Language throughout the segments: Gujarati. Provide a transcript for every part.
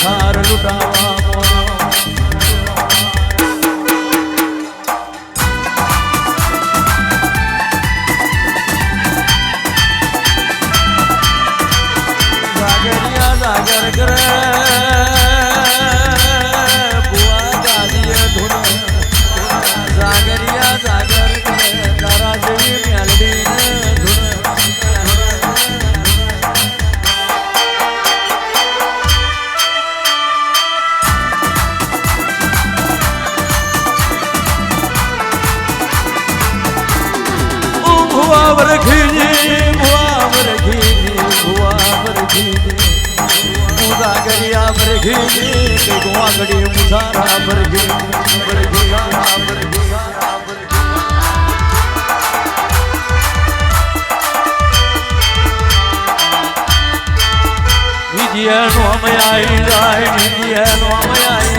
થાર લૂટાવા जागर करे बुआ गादिए धुन जागरिया जागर करे तारा जेवी म्यालडी धुन भुआ बरखीजी जागरिया बरखी के गुआ गड़ी मुसारा बरखी निधिया नोम आई जाए निधिया नोम आई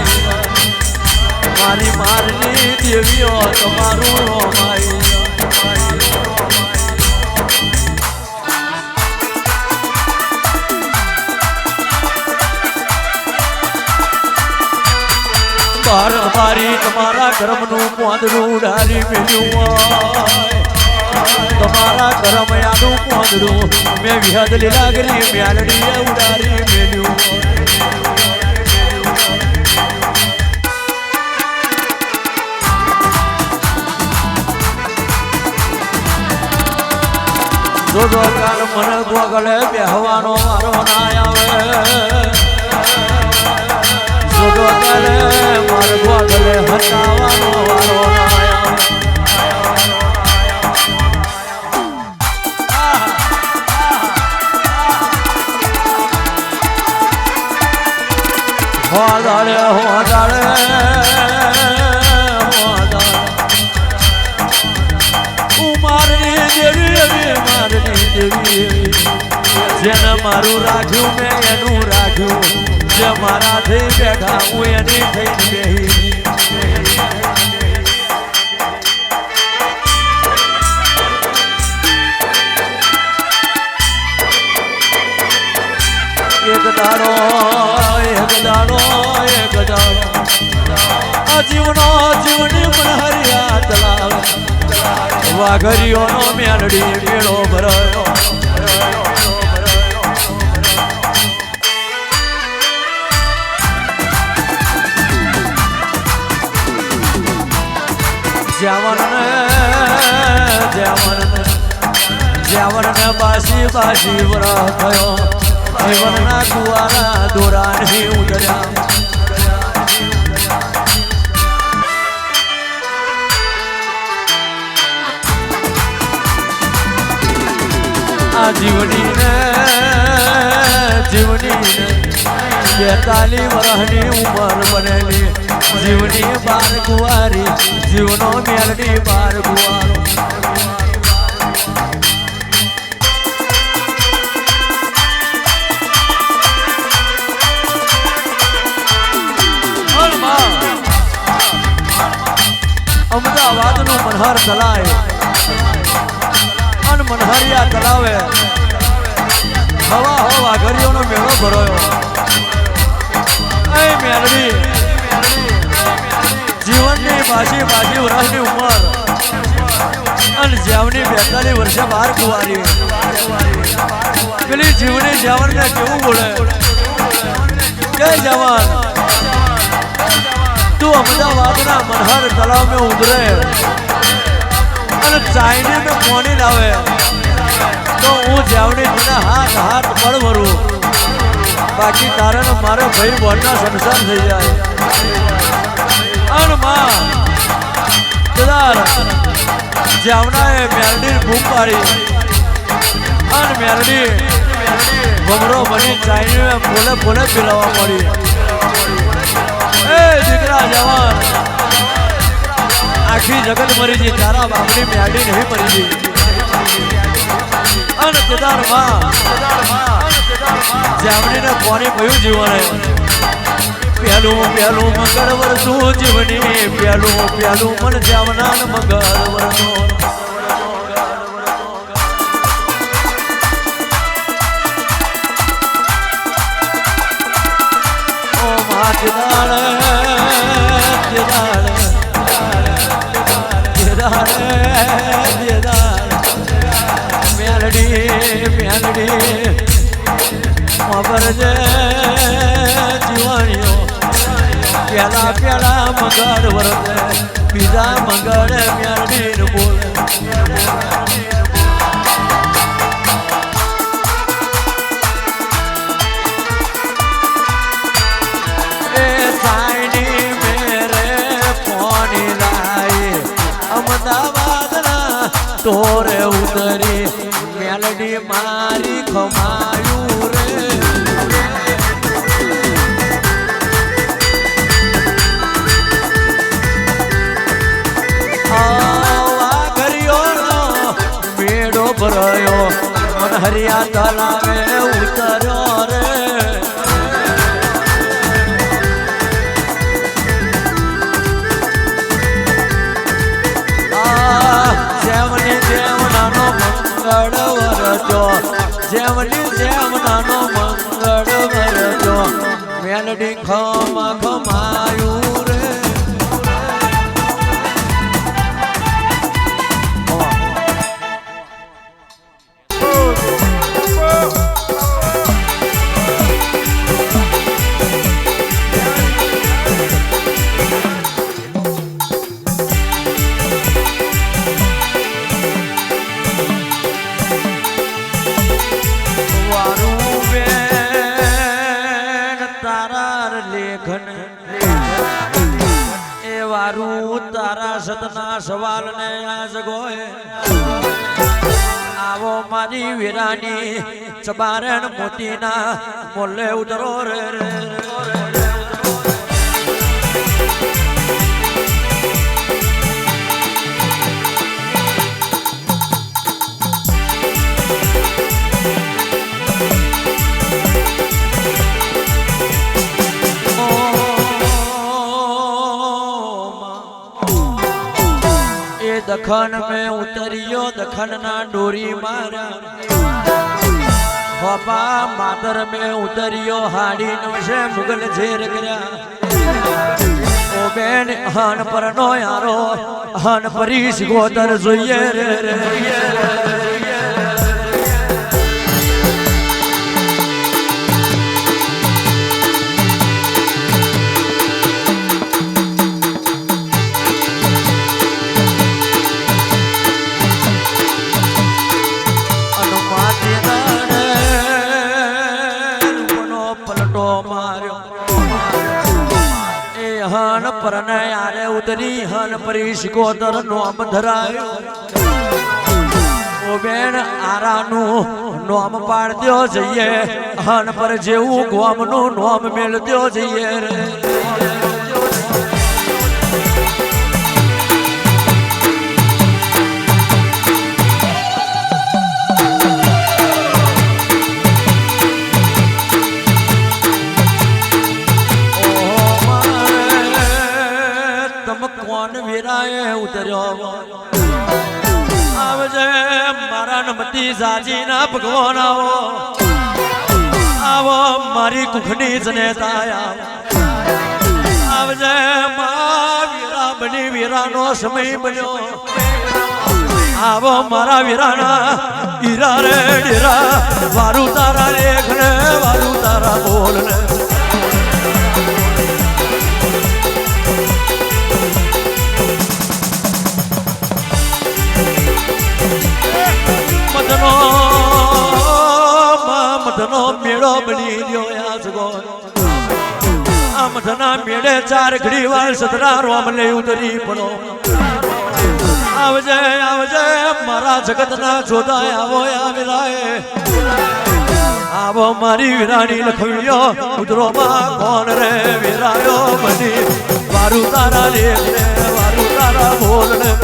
मारी मारनी देवियो तुम्हारू नोम आई बार बारी तुम्हारा कर्म नु पोंदरू डाली मिलूं तुम्हारा कर्म यादू पोंदरू मैं विहद लीलागरी म्यालडी उडारी मिलूं दो काल मन गोगले बेहवानो मारो ना आवे जोडो करे मारगो गले हटावानो वारो आया हो डाले मारनी देवी जेन मारू राख्यू मैं एनु राख्यू जे मारा थई बैठा हूँ एनी थई बेही एक दाड़ो जीवनो जीवनी मन हरिया तलावे वाघरियो नो म्यालडी मेळो भरायो ज्यावन ने बासी बासी वरा थयो जीवन ना कुआरा दोरा नहीं उतर्या जीवनी ने 42 वर्षनी उमर बनेली जीवनी बार कुआरी जीवनो मेलडी बार कुआरो अमदावाद नु मनहर तलाए अन मनहरिया तलावे हवा हवा घरियो नो मेळो भरायो ए मेलडी जीवन ने बाजी वर्षनी उमर अन जीवनी 42 वर्ष बार कुवारी पेली जीवनी जवान ने केवू बोले जय जवान तू अमदावाद ना मनहर तलाव में उतरे और चाइने में पानी लावे तो हूँ जावनी बिना हाथ पड़ भरू बाकी कारण मारे भाई बोलना संसार थी जाए और माँ केदार जावना है मेलडी भूख पारी और मेलडी भमरो बनी चाइने में बोले पिलावा पड़ी दीकरा जवान आखी जगत मरी जी तारा बाबरी म्याडी नहीं मरी जी अन केदार मां जामनी ने पानी पयु जीवन है प्यालू मंगल वरसू जीवनी प्यालू मन जामना मंगल वरसू દેદાર મેલડી મેલડી મગરજે જીવાણીઓ પેલા પેલા મગર વરતે બીજા મગર મેલડી બોલે તોરે ઉતરી મેલડી મારી ખમાયું રે આવા ઘરિયો મેળો ભરાયો મન હરિયા તલાવે ઉતર્યો રે જેમની જેમનાનો મંગળ વરજો મેલડી ખમા ખમાયું રે તારા સતના સવાલ ને આજ ગોય આવો મારી વીરાની ચબારણ મોતીના મોલે ઉતરો રે दखन में उतरियो दखन ना डोरी मारा बाबा मातर में उतरियो हाड़ी नमशे मुगल झेर गया ओ बेन हान पर नो यारो हान परीश गोतर जोइए रे परने यारे उतरी हन परीश को तर नोम धरायो ओ बेन आरानु नोम पाड़ दियो जइए हन पर जेऊ गोम नु नोम मेल दियो जइए रे मती जाजी ना भगवान आवो मारी कुखनी जनेताया आवजे मां वीरा बनी वीरा नो समय बन्यो आवो मारा वीराना हीरा रे हीरा वारू तारा लेखने वारू तारा बोलने मदनो मेड़ो बनी दियो याजगो मदना मेड़े चार घड़ी वाल सतरा रोम ले उतरी पड़ो आवजे आवजे मारा जगत ना जोदा आवो या विराए आवो मारी वीरानी लखवियो उतरो मा कौन रे वीरायो बनी वारू तारा ले वारू तारा बोलने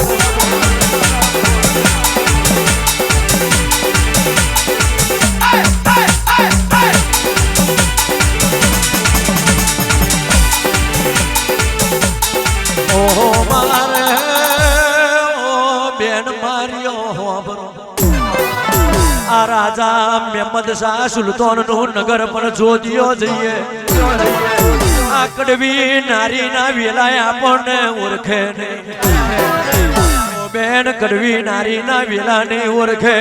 राजा मेहमद शाह सुल्तान नु नगर पर जोदियो जइए आकड़वी नारी ना वेलाय आपने ओरखे ने બેન કડવી નારી ના વેલા નહીં ઓળખે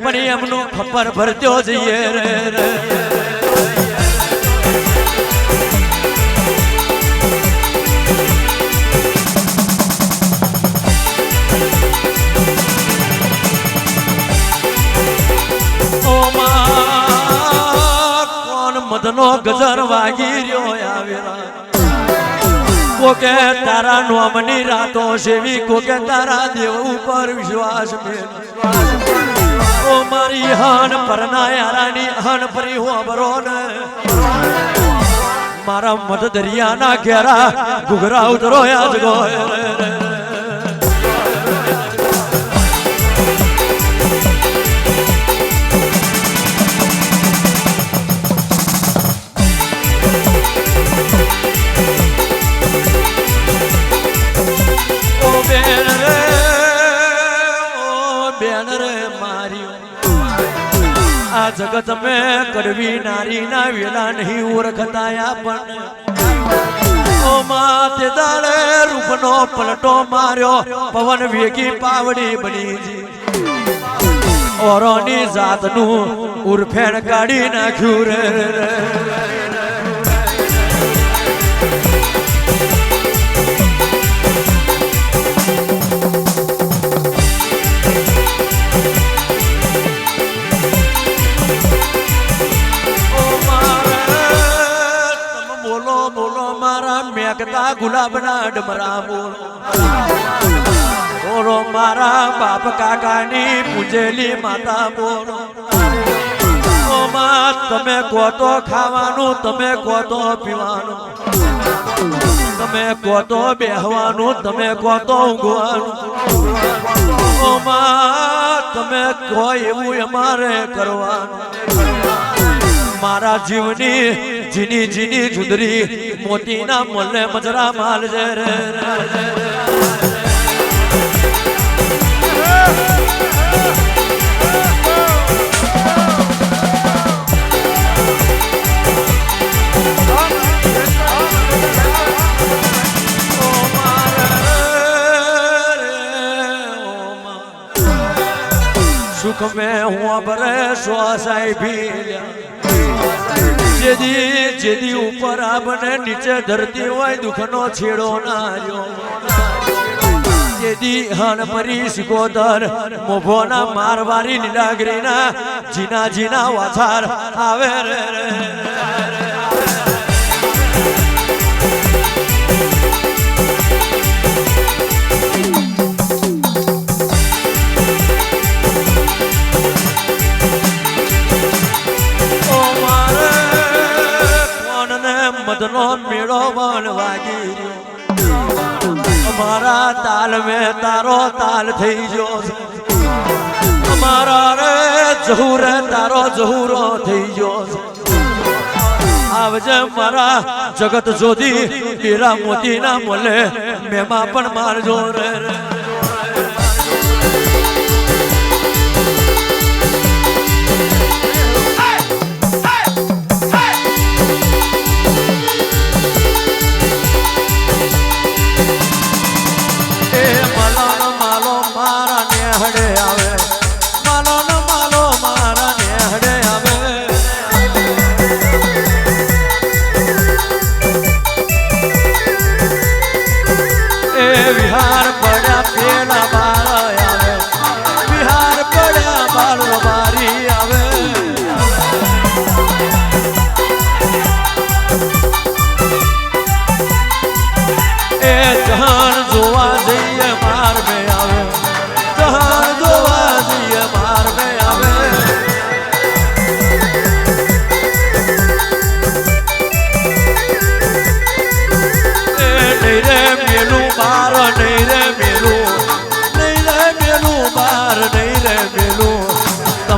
પણ એમનું ખબર ભરતો જઈએ રે મદનો ગજર વાગી રહ્યો આવેલા કોકે તારા નોમની રાતો સેવી કોકે તારા દેવ ઉપર વિશ્વાસ મેલ ઓ મારી હન પરના યારાની હન પરી હો બરો ને મારા મદ દરિયાના ઘેરા ઘુઘરા ઉતરો આજ ગો જગત में કડવી નારી ના વેલા નહીં ઓળખતા પણ ઓ માતે દાડે રૂપનો પલટો માર્યો પવન વેગી પાવડી બની જી ઓરોની જાતનું ઉરફેણ કાઢી નાખ્યું રે મેઘતા ગુલાબના ડમરા બોલો મારા બાપ કાકાની પૂજેલી માતા બોલો તમે કહો તો ખાવાનું તમે કહો તો પીવાનું તમે કહો તો બેહવાનું તમે કહો તો ઊંઘવાનું તમે કહો એવું અમારે કરવાનું મારા જીવની જીની જીની જુદરી મોતીના મોલે મજરા માલ જે રે સુખ में हुआ बरे स्वासाई भी જેદી ઉપર આબને નીચે ધરતી હોય દુઃખનો છેડો ના રહ્યો જેદી હન પરી સિકોદર મોભોના મારવારી લીલાગરીના જીના જીના વાછાર આવે રે મદનો મેળો બન વાગી રહ્યો અમારા તાલ મેં તારો તાલ થઈ ગયો અમારા રે જહુર તારો જહુરો થઈ ગયો આવજે મારા જગત જોધી પીરા મોતીના મોલે મેમાં પણ મારજો રે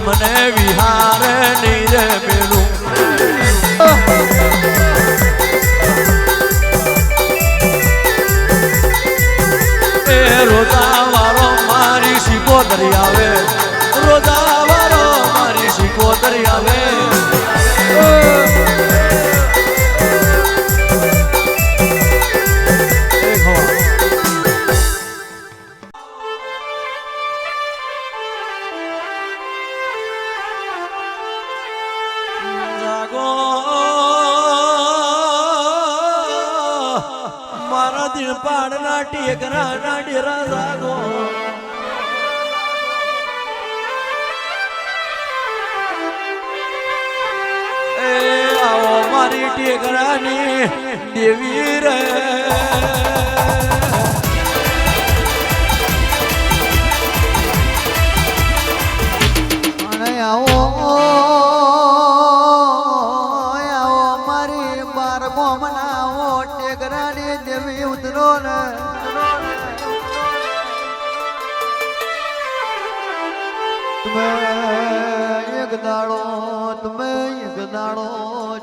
તમને વિહાર નહીં રે મેલું એ રોજા વાળો મારી શીખો દરિયાવે રોજા વાળો મારી શીખો દરિયાવે જાગો મારા દિન પાડના ટેકરાના ડેરા જાગો એ આવો મારી ટેકરાની દેવી રે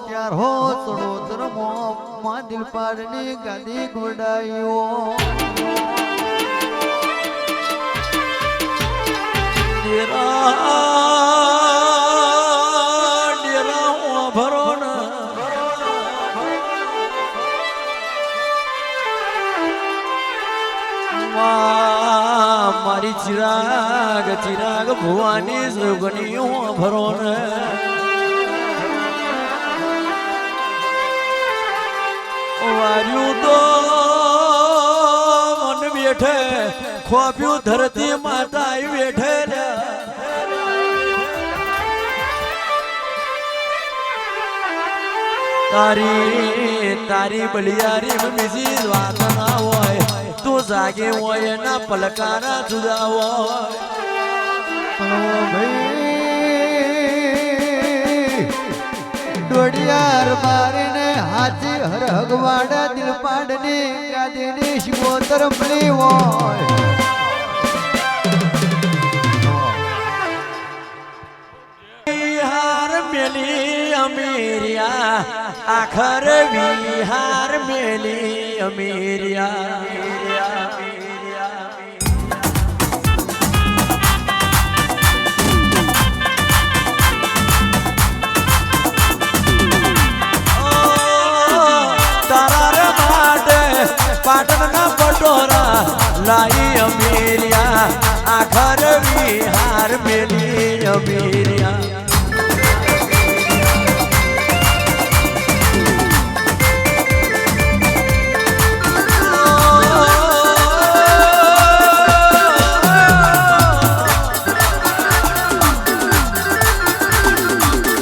ચાર હો સડોતર માં દિલ પાડની ગાદી ગુડાયો ડેરા ભરો મારી ચિરાગ ચિરાગ ભુવાની સુગની ભરો ને વાર્યું તો મન બેઠે ખોપ્યું ધરતી માતા બેઠે તારી તારી બલિયારી બીજી વાત ના હોય તું જાગે હોય ના પલકારા જુદા હોય ડોડિયાર મારીને હાથી હર હગવાડા દિલ પાડની ગાદીની શિવોતર મળી હોય વિહાર મેલી અમેરિયા આખર વિહાર મેલી અમેરિયા પાટણના પટોરા લાઈ અમેરિયા આખર વિહાર મેલી અમેરિયા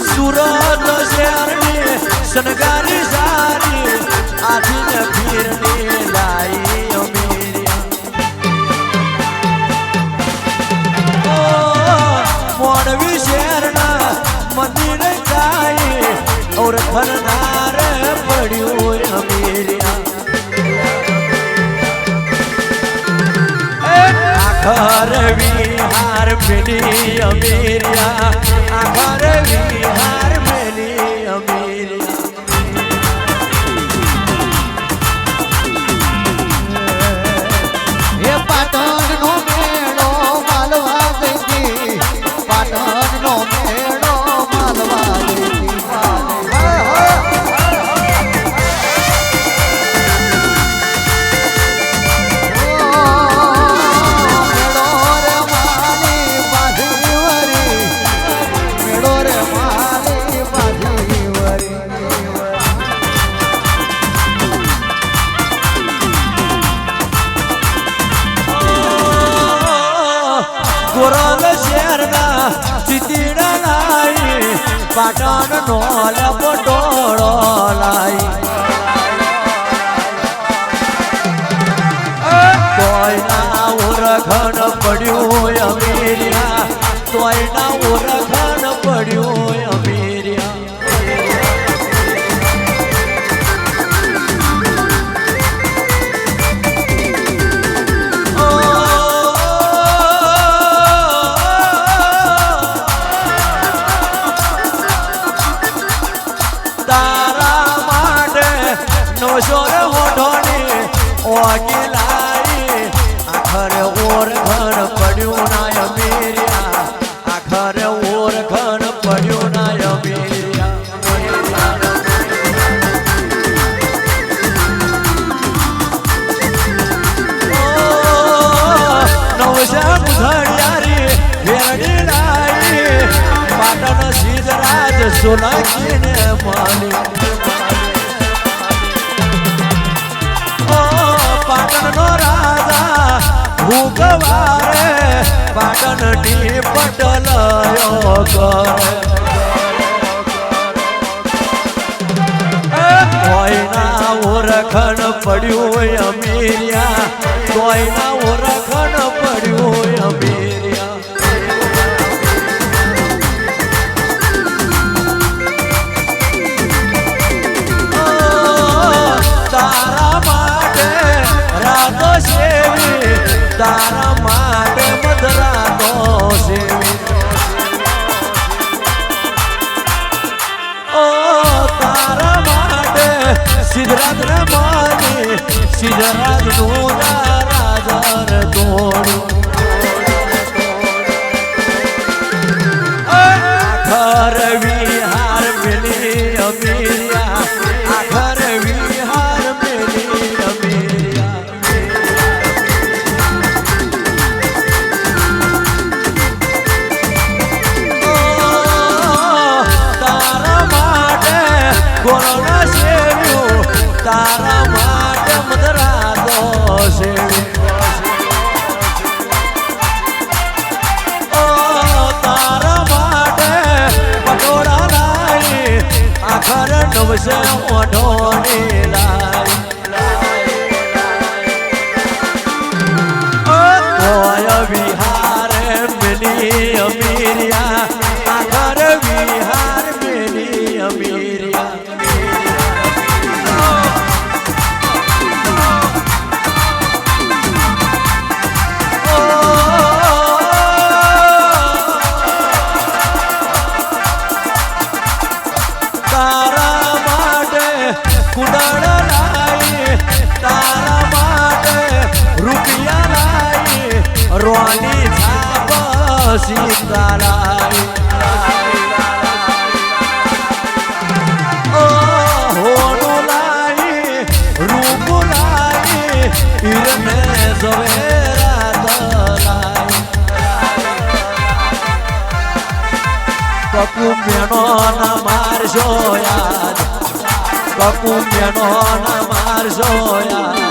સુરત શહેરની સનગારી સારી આથી ફીરની લાઈ અમેરિયા મોડવી શહેરના મંદિર જાય ઓર ફરનાર પડ્યું અમેરિયા આખર વિહાર મેલી અમેરિયા આખર વિહાર મેલી અમેરિયા ગોરલ શહેરના ચિતીડા લાઈ પાટણ નો લપટોળો લાઈ તોયના ઓરખણ પડ્યું અમેરિયા તોયના ઓરખણ પડ્યું અમેરિયા નવશોર હોઠોની ઓગી લાઈ આખરે ઓર ઘર પડ્યું ના અમેરિયા આખરે સોલાકીને માલી ઓ પાટણનો રાજા ભૂગવારે પાટણની પટલયો કરે કોઈના ઓરખણ પડ્યું અમીરિયા કોઈના ઓરખણ પડ્યું અમીરિયા તારા માટે રાતો સેવી તારા માટે મધરાતો સેવી ઓ તારા માટે સિદ્ધરાજ ને માની સિદ્ધરાજ નું રાજા તોડ્યું આખર વિહાર મિલી અમીરિયા આખર વિહાર મિલી અમીરિયા તારા માટે કોરોના સેવ્યું તારા માટે મધરાતો સેવ્યું તારા માટે પટોળા લાઈ આખર નવસે ઓઢોની લાઈ કોય વિહાર મિલી અમીરિયા આખર વિહાર મિલી અમીરિયા તારા માટે કુંડળ લાઈ તારા માટે રૂપિયા લાઈ રોની છાપ સીતા લાઈ હોનું લાઈ રૂપ લાઈ ઈરને ઝવેરાત લાઈ કકુમ્યનો ના મારશો યાદ કકુમ્યનો ના મારશો યાદ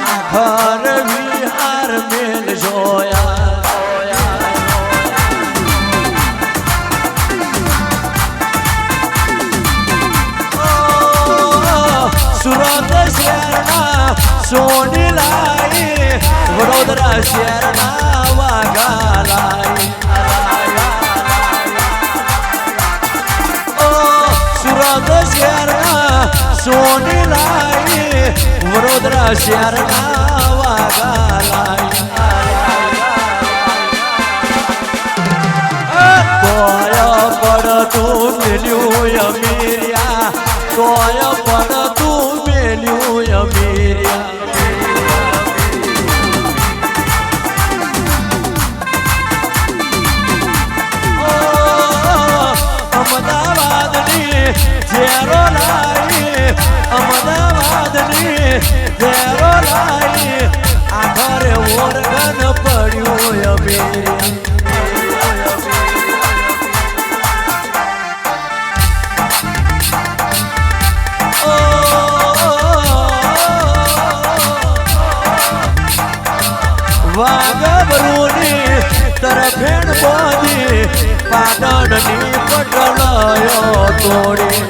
આખર વિહાર મેલશો યાદ સુરત શહેરના સોની લાઈ વડોદરા શહેરના વાઘા લાઈ સુરત શહેરના સોની લાઈ વડોદરા શહેરના વાઘા લાઈ તોય પડતું મેલ્યું અમીરિયા તોય પડતું મેલ્યું અમીરિયા અમદાવાદની ઝેરો લાઈ અમદાવાદની ઝેરો લાઈ આખરે ઓરગન પડ્યું અમીરિયા વાગબરૂની તરફેણ બોધી પાટણની પટલયો તોડી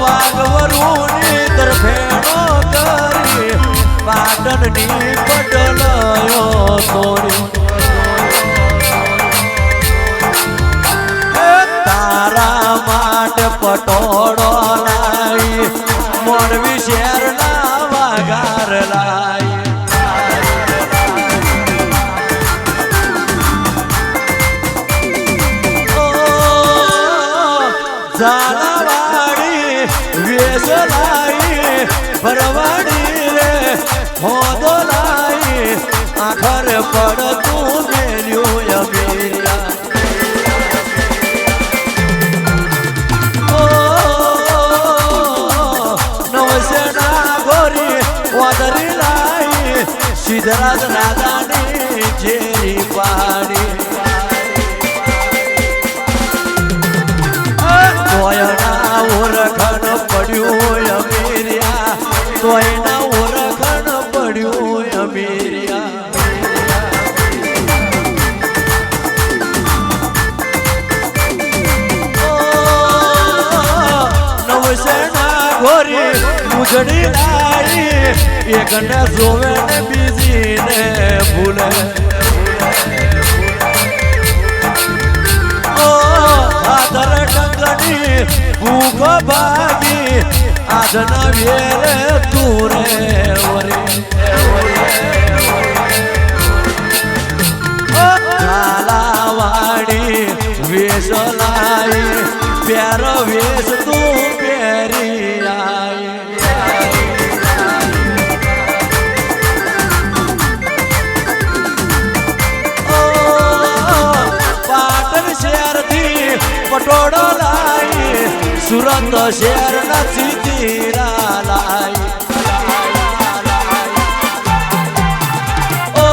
વાગબરૂની તરફેણો કરી પાટણની પટલયો તોડી તારા માટે પટોળો લાઈ મોરબી શહેરના વાઘાર લાઈ ઝાલાવાડી વેસ લાઈ ભરવાડી રે હોદો લાઈ આખર પડતું મેલ્યું અમીરિયા સિદ્ધરાજ રાજાની જેરી પાડી અમીરિયા નવસેના ઘોરી ઉજળી લાઈ એકને જોવે ને બીજીને ભૂલે આદર ટંગની ભૂખો ભાગી આજના વેરે તું રે ઝાલાવાડી વેશ લાઈ પ્યાર વેશ તું પહેરી આઈ પટોળો લાઈ સુરત શહેર નથી તીરા લાઈ ઓ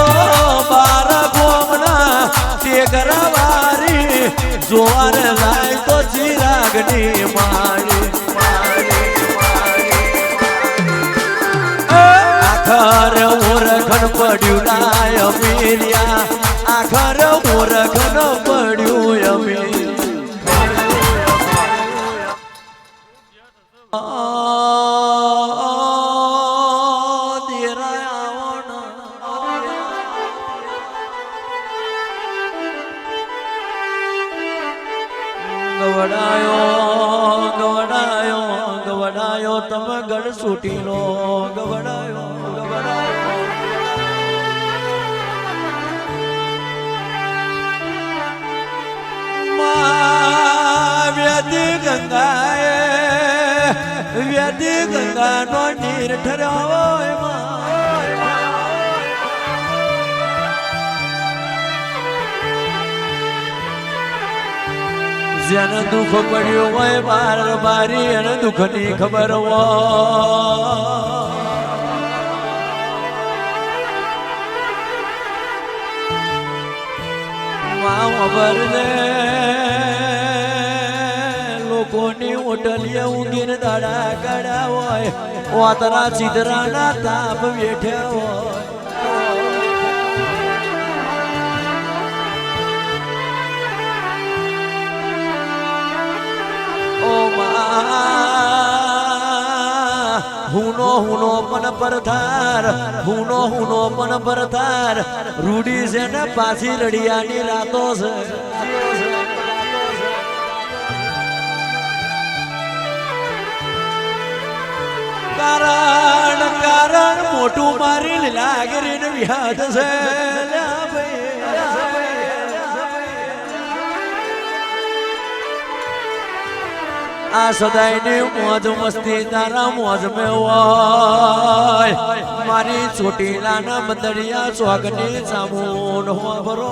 બાર ગોમના ટેકરાવારી જોવાર લાઈ તો ચિરાગની માળી આખર ઓરખણ પડ્યું લાય અમીરિયા આખર ઓરખણ પડ્યું અમીરિયા ગવડાયો તમે ગઢ સૂટી લો ગવડાયો વ્યાધી ગંગાનો નીર ઠરાવો જેને દુઃખ પડ્યું હોય બાર બારી અને દુઃખની ખબર હોય લોકોની હોટલીએ ઊંઘીને દાડા કાઢ્યા હોય વાતરા ચિતરાના તાપ વેઠ્યા હોય હુનો પણ પરથાર હુનો પણ પરથાર રૂડી છે ને પાછી રડિયાની રાતો છે કારણ મોટું મારી લાગરીને વ્યાદ છે આ સદાયની મોજ મસ્તી તારા મોજ મેં હોય મારી ચોટીલાના બંદડિયા ચોકની સામૂન હો ભરો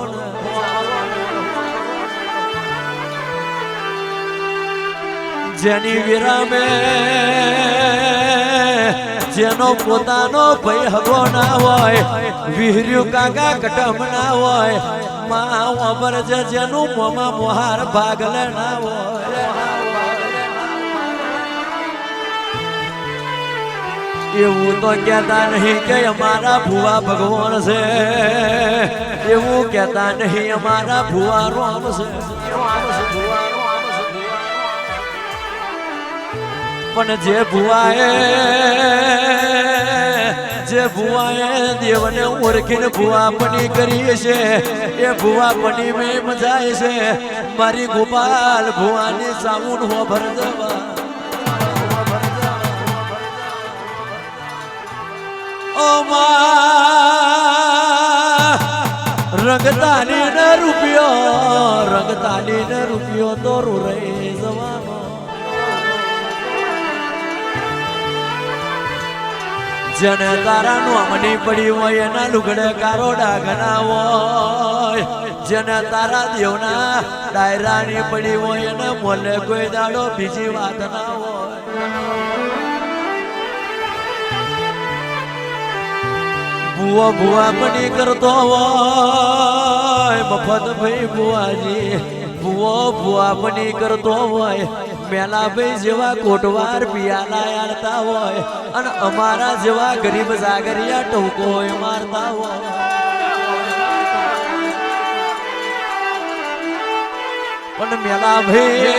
જેની વિરામે જેનો પોતાનો ભય હગો ના હોય વિહર્યું કાકા કટમ ના હોય માં વબર જેનું મોમાં મોહાર ભાગલે ના હોય એવું તો કહેતા નહીં કે અમારા ભુવા ભગવાન છે એવું કહેતા નહીં અમારા ભુવા રોમ છે પણ જે ભુવાએ દેવને ઓળખીને ભુવાપણી કરી છે એ ભુવાપણી મેં મજાય છે મારી ગોપાલ ભુવાની સામુન હો ભરદવા રંગતાલી ને રૂપિયો તો રૂરે જવાનો જેને તારા નોમની પડી હોય એના લુગડે કારો ડાઘના હોય જેને તારા દેવના ડાયરાની પડી હોય એને મોલે કોઈ દાડો બીજી વાત ના હોય ભુવા બની કરતો હોય મફત ભાઈ ભુવાજી ભુવા બની કરતો હોય મેલાભાઈ જેવા કોટવાર પિયાલા આલતા હોય અને અમારા જેવા ગરીબ જાગરિયા ટોકો મારતા હોય પણ મેલાભાઈ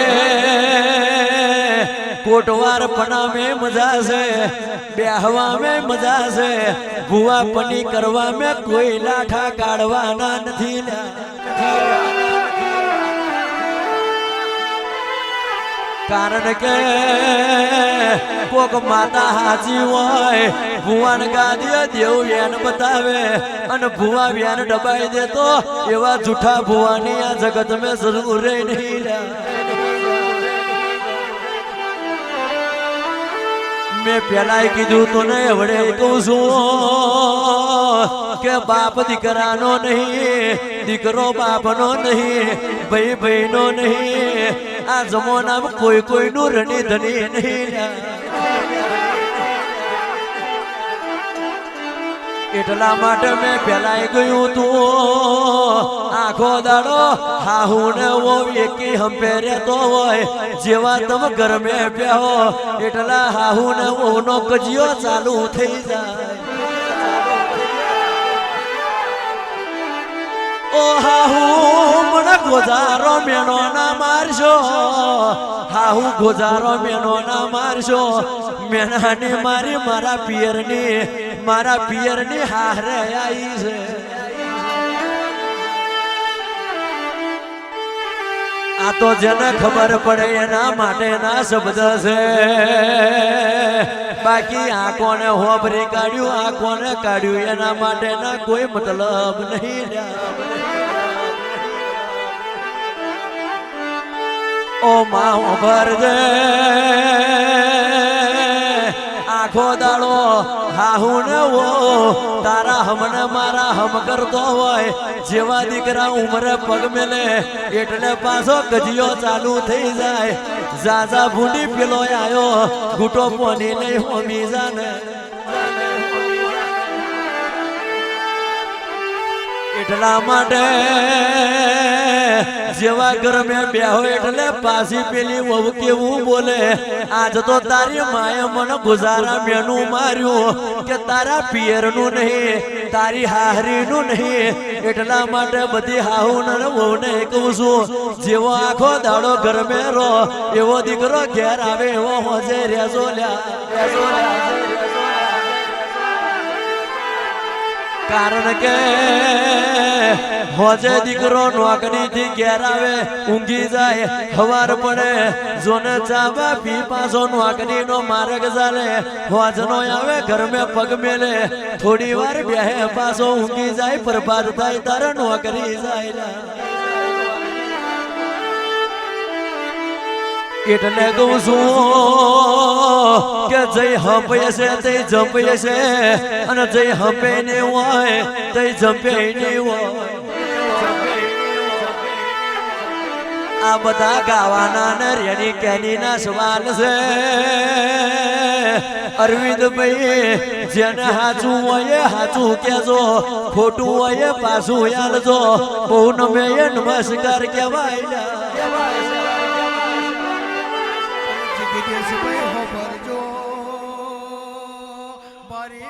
કોટવાર પના में મજા છે બેહવા में મજા છે ભુવા પની કરવા में કોઈ લાઠા કાઢવાના નથી કારણ કે કોક માતા હાજી હોય ભુવાન ગાદીએ દેવ વ્યાન બતાવે અને ભુવા વ્યાન દબાઈ દે તો એવા જૂઠા ભુવાની આ જગત में જરૂર નહીં મેં પેલા કીધું તો નહીં વડે કહું છું કે બાપ દીકરાનો નહીં દીકરો બાપનો નહીં ભાઈ ભાઈનો નહીં આ જમાનામાં કોઈ કોઈનું રણી ધની નહીં એટલા માટે મેં પેલા ગયું તું આખો દાડો હાહુ ને વો એકી હંપે રહેતો હોય જેવા તમે ઘર મેં બેહો એટલા હાહુ ને વો નો કજિયો ચાલુ થઈ જાય ઓ હાહુ મને ગોજારો મેનો ના મારશો હાહુ ગોજારો મેનો ના મારશો મેનાની મારી મારા પિયરની હારે આવી છે આ તો જેને ખબર પડે એના માટેના શબ્દ છે બાકી આ કોને હોબરી કાઢ્યું આ કોને કાઢ્યું એના માટેના કોઈ મતલબ નહીં ઓ માં ભરજે આખો દાડો હાહુ ને વો તારા હમને મારા હમ કરતો હોય જેવા દીકરા ઉમરે પગ મેલે એટલે પાછો ગજિયો ચાલુ થઈ જાય ઝાઝા ભૂંડી પેલો આયો ઘૂંટો પોની નહીં હોમી જાને એટલા માટે જેવા ઘર મેં બેહો એટલે પાછી પેલી વહુ કેવું બોલે આજ તો તારી માએ મને ગુજારા મેનું માર્યું કે તારા પિયરનું નહીં તારી હાહરીનું નહીં એટલા માટે બધી હાહુ ને વહુ ને કહું છું જેવો આખો દાડો ઘર મેં રહો એવો દીકરો ઘેર આવે એવો હોજે રેજો લ્યા કારણ કે હોજે દીકરો નોકરી થી ઘેર આવે ઊંઘી જાય હવાર પડે જોને ચાબા પી પાછો નોકરી નો માર્ગ ચાલે હોજનો આવે ઘર મેં પગ મેલે થોડી વાર બેહે પાછો ઊંઘી જાય બરબાદ થાય તારે નોકરી જાય એટલે કહું છું કે જય હંપે છે તે જંપે છે અને જય હંપે ને હોય તે જંપે નહીં હોય આ બધા ગાવાના ને રેની કેની ના સવાલ છે અરવિંદભાઈ જેને હાચું હોય હાચું કેજો ખોટું હોય પાછું યાલજો બહુ નમે નમસ્કાર કહેવાય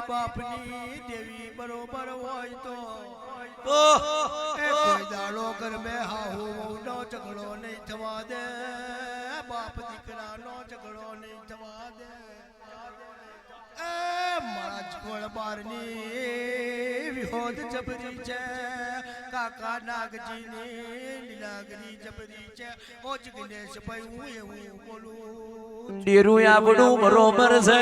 બાપની દેવી બરોબર હોય તો કોઈ દાડો ઘર મેં હાહુ વહુનો ઝઘડો નહીં થવા દે બાપ દીકરાનો ઝઘડો નહીં થવા દે મારા જીવન બારની વિહોદ જબરી છે કાકા નાગજીની લીલાગરી જબરી છે ઓ જિગ્નેશ ભાઈ હું એવું બોલું ડેરું આપણું બરોબર છે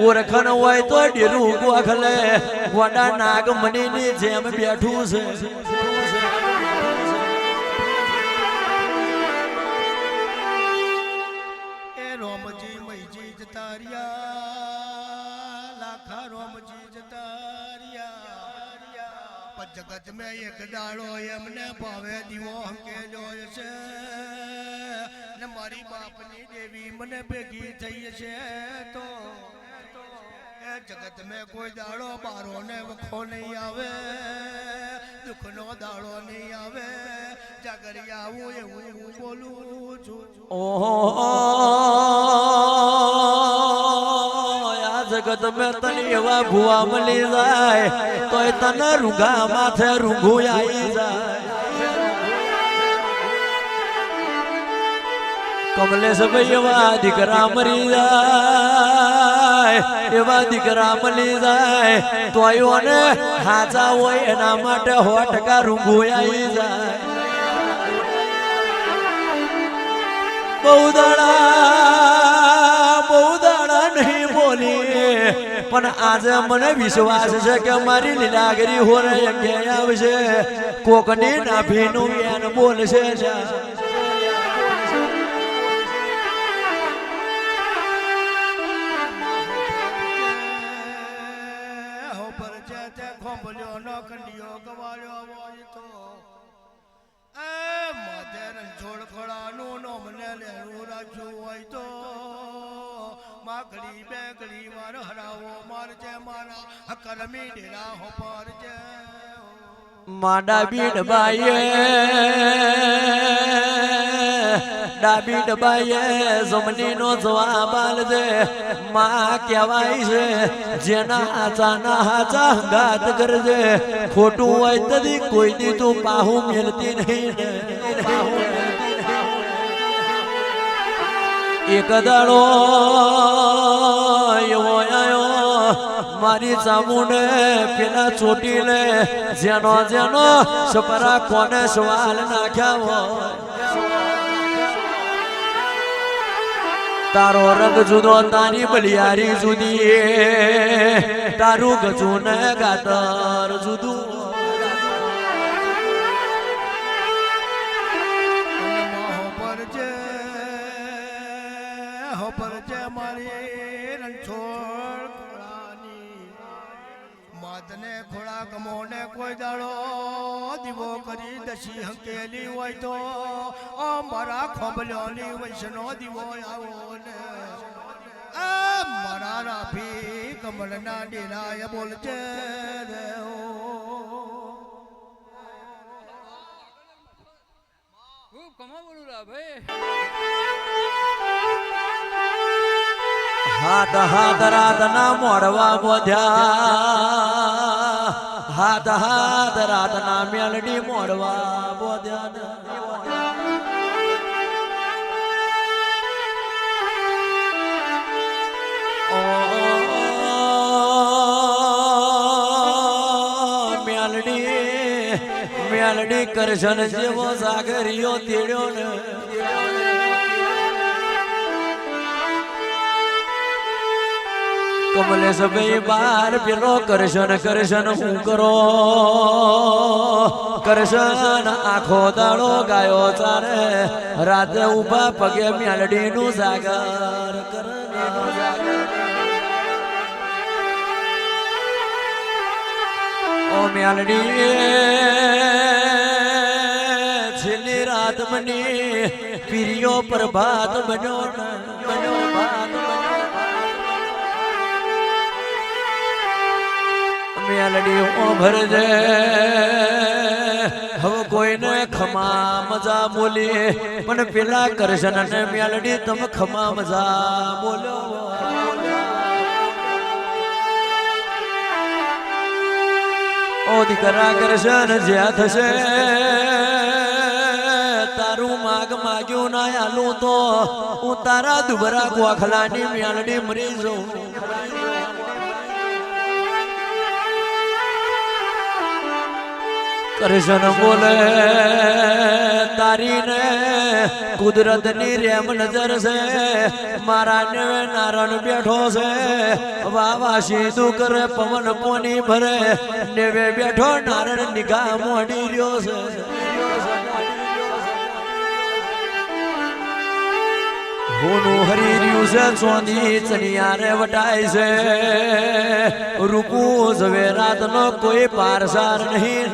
ઓરખન હોય તો ડેરું ગોખલે વડા નાગમણી ની જેમ બેઠું છે એ રોમજી મૈજી જતારિયા લાખા રોમજી જતારિયા જગત મેં એક દાડો એમને ભાવે દીવો હંકેલો છે ને મારી બાપની દેવી મને ભેગી થઈ છે તો એ જગત મેં કોઈ દાડો બારો ને વખો નહીં આવે, દુઃખ નો દાડો નહીં આવે, જાગરિયા આવું એવું હું બોલું છું. ઓહો આ જગત મેં તને એવા ભૂવા મળી જાય તોય તને રૂગા માથે રૂંઘું આવી જાય. કમલેશ ભાઈ એવા દીકરા મરી જાય, એવા દીકરા મળી જાય તોય ને હાચા હોય એના માટે 100% રૂંઘું આવી જાય. બહુ દાડા નહીં બોલી પણ આજે મને વિશ્વાસ છે કે મારી લીલાગરી હોરે અંગે આવશે, કોકની નાભીનું એન બોલશે. ખોંભલ્યો નો કંડિયો ગવાળ્યો હોય તો માથે રણછોડ ખોળાનું નો મને લેવું રાખ્યું હોય તો માખડી બે ઘડી વાર હરાવો મારજે મારા કરમી ડેરા હો પરજે. ડાબી ડબાઈએ જમની નો જવાબ આલજે. માં કહેવાય છે જેના આચાના હાચા હંગાત કરજે, ખોટું હોય તદી કોઈ દી તું પાહુ મેલતી નહીં. એક દાડો એવો આયો મારી ચામુંડે પેલા ચોટીલે જેનો જેનો સપરા કોને સવાલ નાખ્યા હોય. તારો રંગ જુદો તારી બલિયારી જુદી, તારું ગજું ને ગાતર જુદું. પરજે મારી રણછોડ ખોળાની માતને ખોળા ગમોને કોઈ દાડો દીવો કરી દસી હંકેલી હોય તો મારા ખોંભલ્યોની વૈષ્ણો દીવો આવો ને મારા રાભી કમળના ડેરાય બોલજે રે. ખૂબ કમાવડું રા ભાઈ. હાથ હાથ રાતના મોડવા બોધ્યા, હાથ હાથ રાતના મેલડી મોડવા બોધ્યા. મેલડી કરશન જેવો સાગરિયો તેડ્યો ને કમલેશ ભાઈ બાર પેલો કરશન હું કરો કરશન આખો દાડો ગાયો ચારે, રાતે ઉભા પગે મેલડી નું સાગર ઓ મેલડી છેલ્લી રાત મની પીરિયો પ્રભાત બન્યો ભાત મેલડી ઓ ભરજે. હવે કોઈને ખમા મજા બોલી પણ પેલા કરશન ને મેલડી તમે ખમા મજા બોલો. ઓ દીકરા કરશન જ્યાં થશે તારું માગ્યું ના આલું તો હું તારા દુબરા ગોખલાની મેલડી મરી જાઉં. કરશન બોલે તારી ને કુદરત ની રેમ નજર છે, મારા ને નારણ બેઠો છે, વાવા સીધું કરે પવન પોની ભરે, નેવે બેઠો નારણ નિગાહ મોડી રહ્યો છે. હોનું હરી રહ્યું છે ચોંધી ચણિયારે વટાય છે, રૂપું ઝવેરાત નો કોઈ પારસાર નહીં.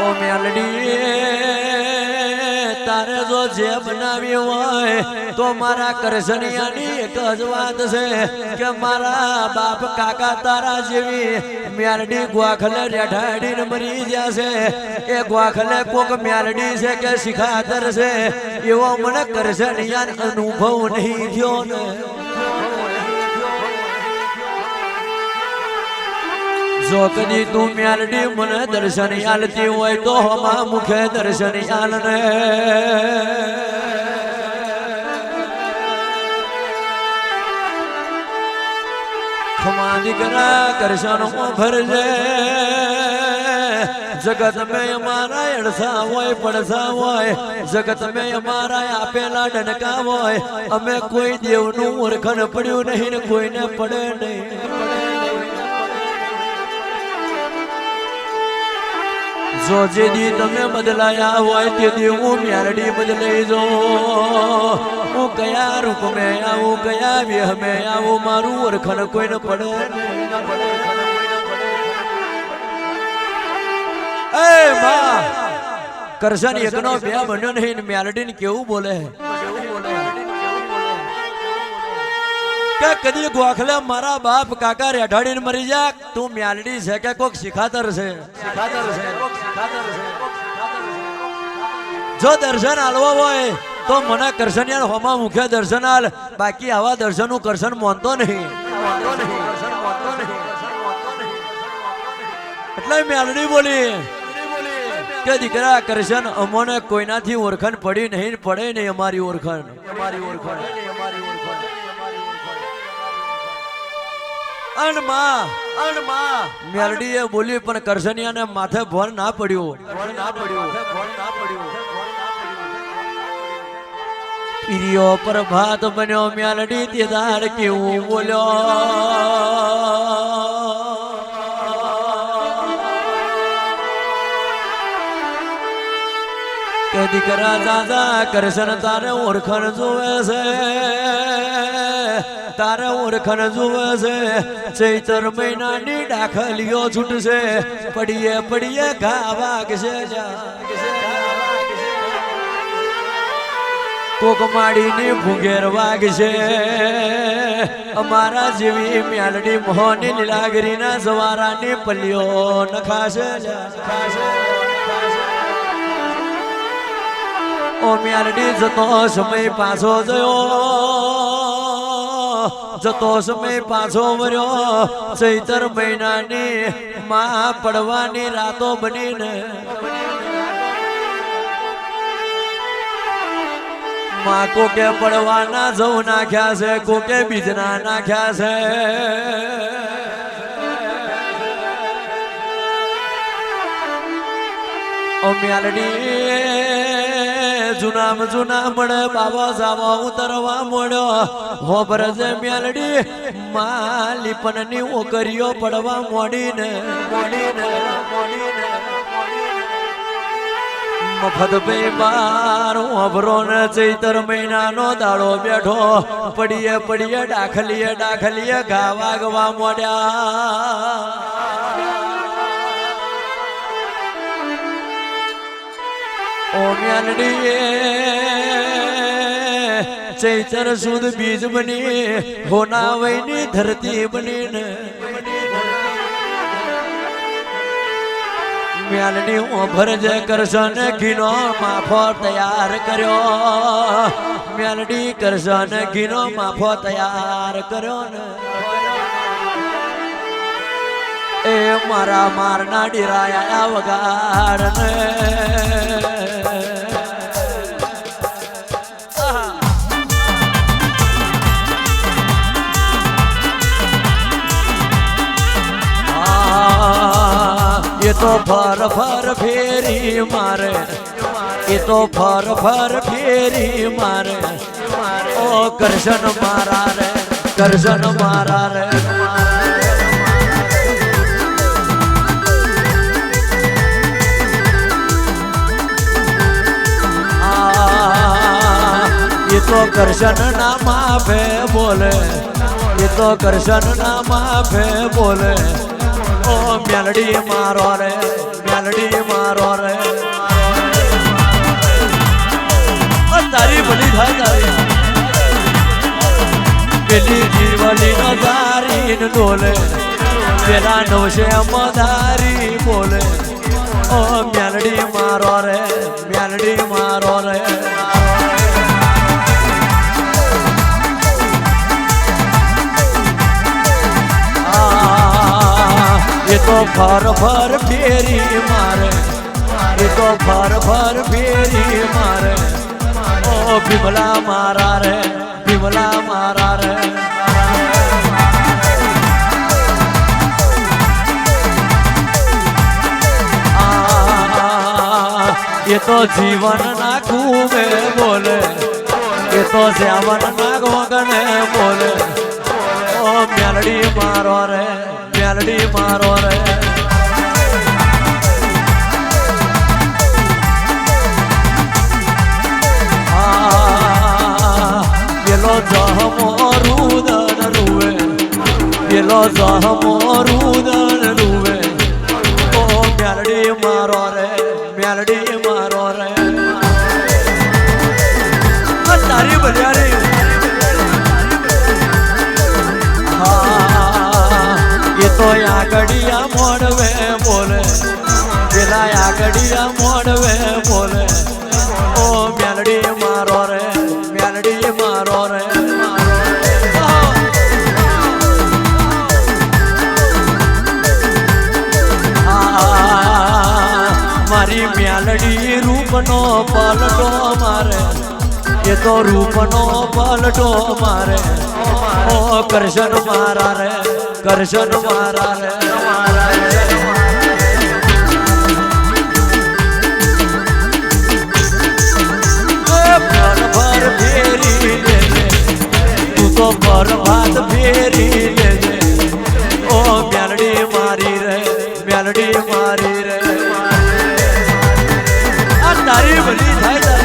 ઓ મેલડી તારે જો જે બનાવી હોય તો મારા કરશનિયાની એક જ વાત છે કે મારા બાપ કાકા તારા જેવી મ્યાલડી ગ્વાખલે રેઠાડીને મરી જશે એ ગ્વાખલે કોક મ્યાલડી છે કે શિખાતર છે એવો મને કરશનિયાનો અનુભવ નહીં થયો ને જો કદી તું મ્યાલડી મને દર્શન આલતી હોય તો હમા મુખે દર્શન આલને ખમા દીકરા કરશન ભરજે જગત મેં અમારા અડસા હોય પડસા હોય જગત મેં અમારા આપેલા ડનકા હોય અમે કોઈ દેવનું ઓળખણ પડ્યું નહીં ને કોઈને પડે નહીં જો જે દી તમે બદલાયા હોય તે દી હું મ્યાલડી બદલાઈ જાઉં હું કયા રૂપ મેં આવું કયા વિહ મેં આવું મારું ઓળખણ કોઈને પડે એ માં કરશન એકનો બે બન્યો નહીં મ્યાલડી ને કેવું બોલે કે કદી ગોખલે મારા બાપ કાકા રેઠાડીને મરી જા તું મ્યાલડી છે કે કોક શિખાતર છે જો દર્શન આલવા હોય તો મને કરશનિયા હોમા મુખ્ય દર્શન આલ બાકી આવા દર્શન હું કરશન માનતો નહીં એટલે મ્યાલડી બોલી કે દીકરા કરશન અમોને કોઈનાથી ઓળખાણ પડી નહીં પડે નહીં અમારી ઓળખાણ મ્યાલડીએ બોલી પણ કરશનિયાને માથે ભોર ના પડ્યું પીરિયો પર ભાત બન્યો મ્યાલડી તે દાડ કેવું બોલ્યો કે દીકરા દાદા કરશન તારે ઓળખાણ જોવે છે તારે ઓળખાણ જોવે છે ચૈતર મહિનાની ડાખલીઓ છૂટશે પડીએ પડીએ ઘા વાગશે કોક માડીની ભૂંગેર વાગશે અમારા જેવી મ્યાલડી મોહની લીલાગીરીના સવારાની પલ્લીઓ નખાશે ઓ મ્યાલડી જતો સમય પાછો જતો સમય પાછો વર્યો ચૈતર મહિનાની માં પડવાની રાતો બનીને માં કોકે પડવાના જવ નાખ્યા છે કોકે બીજના નાખ્યા છે ઓ મ્યાલડી જુનામાં જુના મળે બાબા સાવા ઉતરવા મળ્યો હો ભરજે મ્યાલડી માલીપનની ઓકરીઓ પડવા મોડીને મફત ભાઈ બાર અભરો ને ચૈતર મહિનાનો દાડો બેઠો પડીએ પડીએ ડાખલીએ ઘા વાગવા મોડ્યા ઓ મ્યાલડીએ ચૈતર સુદ બીજ બની હોનાવયની ધરતી બનીને મ્યાલડી ભરજે કરશન ઘીનો માફો તૈયાર કર્યો મ્યાલડી કરશન ઘીનો માફો તૈયાર કર્યો ને એ મારા મારના ડીરાયા વગાડ ને એ તો ફર ફર ફેરી મારે એ તો ફર ફર ફેરી મારે ઓ કરશન મારા રે કરશન મારા રે એ તો કરશન ના માફે બોલે એ તો કરશન ના માફે બોલે ઓ મ્યાલડી મારો રે મ્યાલડી મારો રે તારી ભલી થાય તારી પેલી જીવલી નો તારી ડોલે પેલા નવશે મદારી બોલે ઓ મ્યાલડી મારો રે મ્યાલડી મારો રે એ તો ફર ફર ફેરી મારે એ તો ફર ફર ફેરી મારે ઓ ભીમલા મારા રે ભીમલા મારા રે એ તો જીવન ના કુમે બોલે એ તો શ્યાવન ના ગોગને બોલે ઓ મ્યાલડી મારો રે મ્યાલડી મારો રે પેલો જહમો રુદન રૂવે પેલો જહમો રુદન રૂવે ઓ મ્યાલડી મારો રે મ્યાલડી મારો રે તારી બજારી એ તો આગડિયા મોડવે બોલે પેલા આગડિયા મોડવે બોલે ઓ મ્યાલડી મારો રે મ્યાલડી મારો રે મારી મ્યાલડી રૂપનો પલટો મારે એ તો રૂપનો પલટો મારે ઓ કરશન મારા રે કરશન મારા રે ભર ભર ફેરી લેજે તું તો ભર ભાત ફેરી લેજે ઓ મ્યાલડી મારી રે મ્યાલડી મારી રે આ તારી ભલી થાય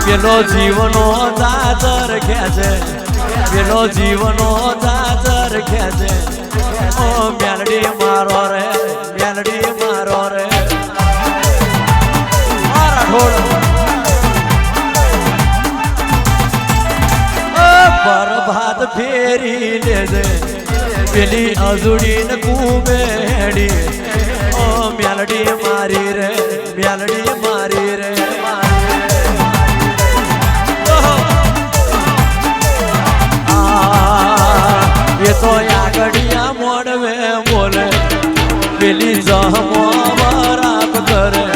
પેલો જીવનો દાદર ખેંચે પેલો જીવનો દાદર ખેંચે ઓ મ્યાલડી મારો રે મ્યાલડી મારો રે પર ભાત ફેરી લેજે પેલી અજુડી ને કુબેડી ઓ મ્યાલડી મારી રે મ્યાલડી મારી રે એ તો આગડિયા મોડવે બોલે પેલી જહમો બરાબ કરે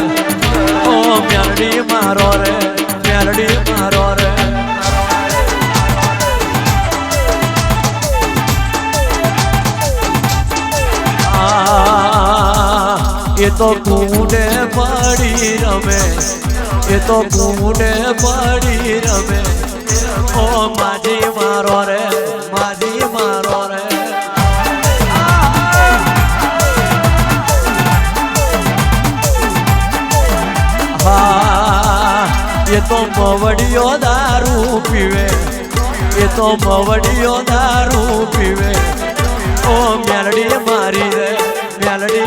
ઓ મ્યાલડી મારો રે મ્યાલડી મારો રે એ તો કુંડે પડી રમે એ તો કુંડે પડી રમે ઓ માજી મારો રે માજી મારો રે હા એ તો મવડિયો દારૂ પીવે એ તો મવડિયો દારૂ પીવે ઓ મ્યાલડી મારી રે મ્યાલડી